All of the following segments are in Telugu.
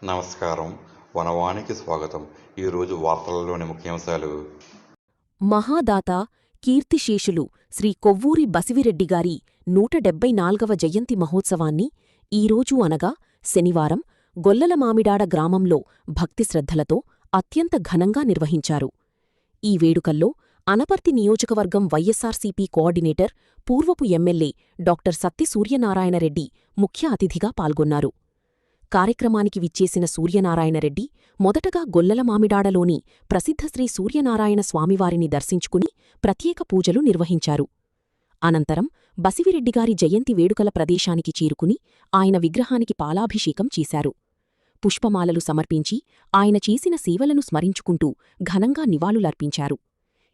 నమస్కారం. వనవానికి స్వాగతం. ఈరోజు వార్తలలోని ముఖ్యాంశాలు. మహాదాత కీర్తిశేషులు శ్రీ కొవ్వూరి బసివిరెడ్డిగారి 174వ జయంతి మహోత్సవాన్ని ఈరోజు అనగా శనివారం గొల్లలమామిడాడ గ్రామంలో భక్తిశ్రద్ధలతో అత్యంత ఘనంగా నిర్వహించారు. ఈ వేడుకల్లో అనపర్తి నియోజకవర్గం వైఎస్సార్సీపీ కోఆర్డినేటర్, పూర్వపు ఎమ్మెల్యే డాక్టర్ సత్తి సూర్యనారాయణరెడ్డి ముఖ్య అతిథిగా పాల్గొన్నారు. కార్యక్రమానికి విచ్చేసిన సూర్యనారాయణరెడ్డి మొదటగా గొల్లలమామిడాడలోని ప్రసిద్ధ శ్రీ సూర్యనారాయణ స్వామివారిని దర్శించుకుని ప్రత్యేక పూజలు నిర్వహించారు. అనంతరం బసివిరెడ్డిగారి జయంతి వేడుకల ప్రదేశానికి చేరుకుని ఆయన విగ్రహానికి పాలాభిషేకం చేశారు. పుష్పమాలలు సమర్పించి ఆయన చేసిన సేవలను స్మరించుకుంటూ ఘనంగా నివాళులర్పించారు.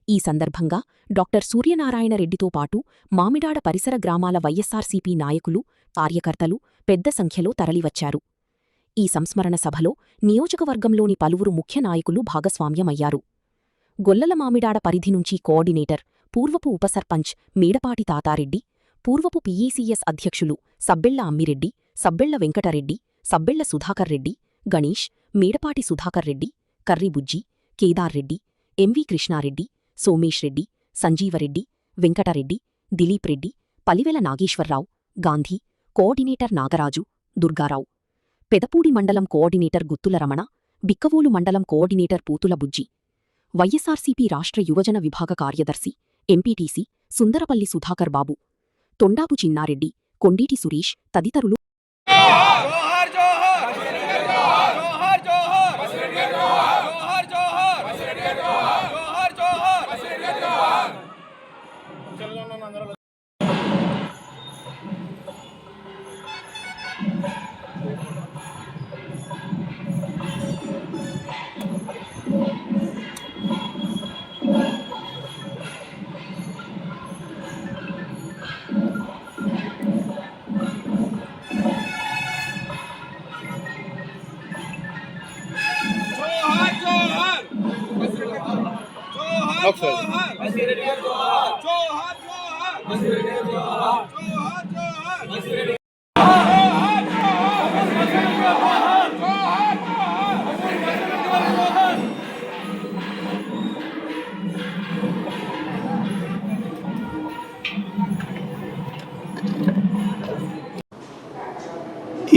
ఈ సందర్భంగా డాక్టర్ సూర్యనారాయణరెడ్డితో పాటు మామిడాడ పరిసర గ్రామాల వైఎస్సార్సీపీ నాయకులు, కార్యకర్తలు పెద్ద సంఖ్యలో తరలివచ్చారు. ఈ సంస్మరణ సభలో నియోజకవర్గంలోని పలువురు ముఖ్య నాయకులు భాగస్వామ్యమయ్యారు. గొల్లలమామిడాడ పరిధి నుంచి కోఆర్డినేటర్, పూర్వపు ఉపసర్పంచ్ మేడపాటి తాతారెడ్డి, పూర్వపు పీఏసీఎస్ అధ్యక్షులు సబ్బెళ్ల అమ్మిరెడ్డి, సబ్బెళ్ల వెంకటరెడ్డి, సబ్బెళ్ల సుధాకర్రెడ్డి, గణేష్, మేడపాటి సుధాకర్రెడ్డి, కర్రిబుజ్జి, కేదార్రెడ్డి, ఎంవి కృష్ణారెడ్డి, సోమేష్ రెడ్డి, సంజీవరెడ్డి, వెంకటరెడ్డి, దిలీప్ రెడ్డి, పలివెల నాగేశ్వర్రావు, గాంధీ, కోఆర్డినేటర్ నాగరాజు, దుర్గారావు, పెదపూడి మండలం కోఆర్డినేటర్ గుత్తుల రమణ, బిక్కవోలు మండలం కోఆర్డినేటర్ పూతుల బుజ్జి, వైఎస్సార్సీపీ రాష్ట్ర యువజన విభాగ కార్యదర్శి, ఎంపీటీసీ సుందరపల్లి సుధాకర్ బాబు, తొండాపు చిన్నారెడ్డి, కొండీటి సురేష్ తదితరులు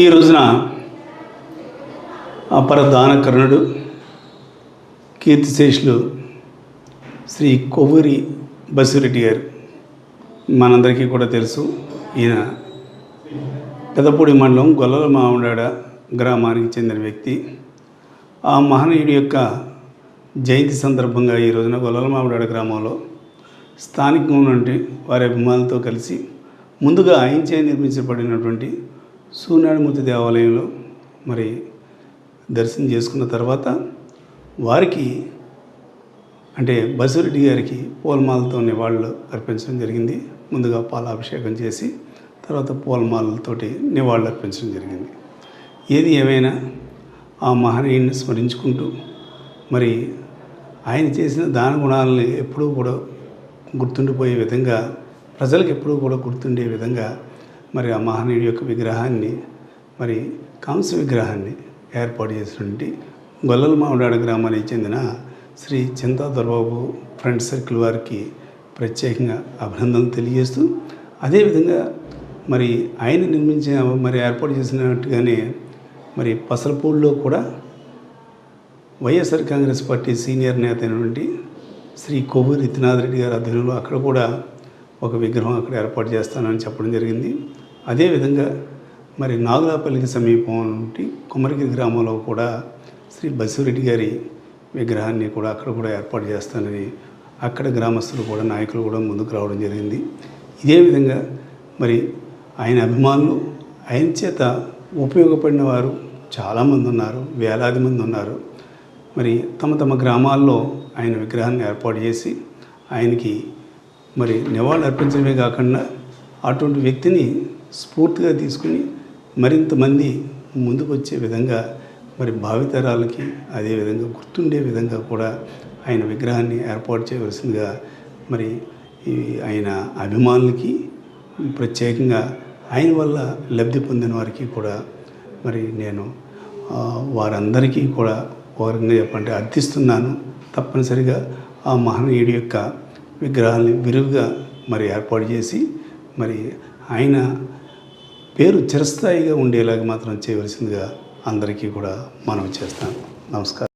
ఈ రోజున అపర దానకర్ణుడు, కీర్తిశేషులు శ్రీ కొవ్వూరి బసివిరెడ్డి గారు మనందరికీ కూడా తెలుసు. ఈయన పెదపూడి మండలం గొల్లలమామిడాడ గ్రామానికి చెందిన వ్యక్తి. ఆ మహనీయుడి యొక్క జయంతి సందర్భంగా ఈ రోజున గొల్లలమామిడాడ గ్రామంలో స్థానికంగా ఉన్నటువంటి వారి అభిమానులతో కలిసి ముందుగా ఆయనచే నిర్మించబడినటువంటి సూర్యనారాయణమూర్తి దేవాలయంలో మరి దర్శనం చేసుకున్న తర్వాత వారికి అంటే బసివిరెడ్డి గారికి పూలమాలతో నివాళులు అర్పించడం జరిగింది. ముందుగా పాలాభిషేకం చేసి తర్వాత పూలమాలతోటి నివాళులు అర్పించడం జరిగింది. ఏది ఏమైనా ఆ మహనీయుని స్మరించుకుంటూ మరి ఆయన చేసిన దాన గుణాలని ఎప్పుడూ కూడా గుర్తుండిపోయే విధంగా, ప్రజలకు ఎప్పుడూ కూడా గుర్తుండే విధంగా మరి ఆ మహనీయుడి యొక్క విగ్రహాన్ని, మరి కాంస్య విగ్రహాన్ని ఏర్పాటు చేసినటువంటి గొల్లలమామిడాడ గ్రామానికి చెందిన శ్రీ చింతా దొరబాబు ఫ్రెండ్ సర్కిల్ వారికి ప్రత్యేకంగా అభినందనలు తెలియజేస్తూ, అదేవిధంగా మరి ఆయన మరి ఏర్పాటు చేసినట్టుగానే మరి పసలపూడిలో కూడా వైఎస్ఆర్ కాంగ్రెస్ పార్టీ సీనియర్ నేత అయినటువంటి శ్రీ కొవ్వూరి ఇతినాథరెడ్డి గారి ఆధ్వర్యంలో అక్కడ కూడా ఒక విగ్రహం అక్కడ ఏర్పాటు చేస్తానని చెప్పడం జరిగింది. అదేవిధంగా మరి నాగులాపల్లికి సమీపం నుండి కొమరగిరి గ్రామంలో కూడా శ్రీ బసివిరెడ్డి గారి విగ్రహాన్ని కూడా అక్కడ కూడా ఏర్పాటు చేస్తానని అక్కడ గ్రామస్తులు కూడా, నాయకులు కూడా ముందుకు రావడం జరిగింది. ఇదే విధంగా మరి ఆయన అభిమానులు, ఆయన చేత ఉపయోగపడిన వారు చాలామంది ఉన్నారు, వేలాది మంది ఉన్నారు. మరి తమ తమ గ్రామాల్లో ఆయన విగ్రహాన్ని ఏర్పాటు చేసి ఆయనకి మరి నివాళులు అర్పించడమే కాకుండా అటువంటి వ్యక్తిని స్ఫూర్తిగా తీసుకుని మరింతమంది ముందుకు వచ్చే విధంగా, మరి భావితరాలకి అదేవిధంగా గుర్తుండే విధంగా కూడా ఆయన విగ్రహాన్ని ఏర్పాటు చేయవలసిందిగా మరి ఆయన అభిమానులకి, ప్రత్యేకంగా ఆయన వల్ల లబ్ధి పొందిన వారికి కూడా మరి నేను వారందరికీ కూడా ఒక రకంగా చెప్పంటే అర్థిస్తున్నాను. తప్పనిసరిగా ఆ మహనీయుడి యొక్క విగ్రహాన్ని విరివిగా మరి ఏర్పాటు చేసి మరి ఆయన పేరు చిరస్థాయిగా ఉండేలాగా మాత్రం చేయవలసిందిగా అందరికీ కూడా మనవి చేస్తాను. నమస్కారం.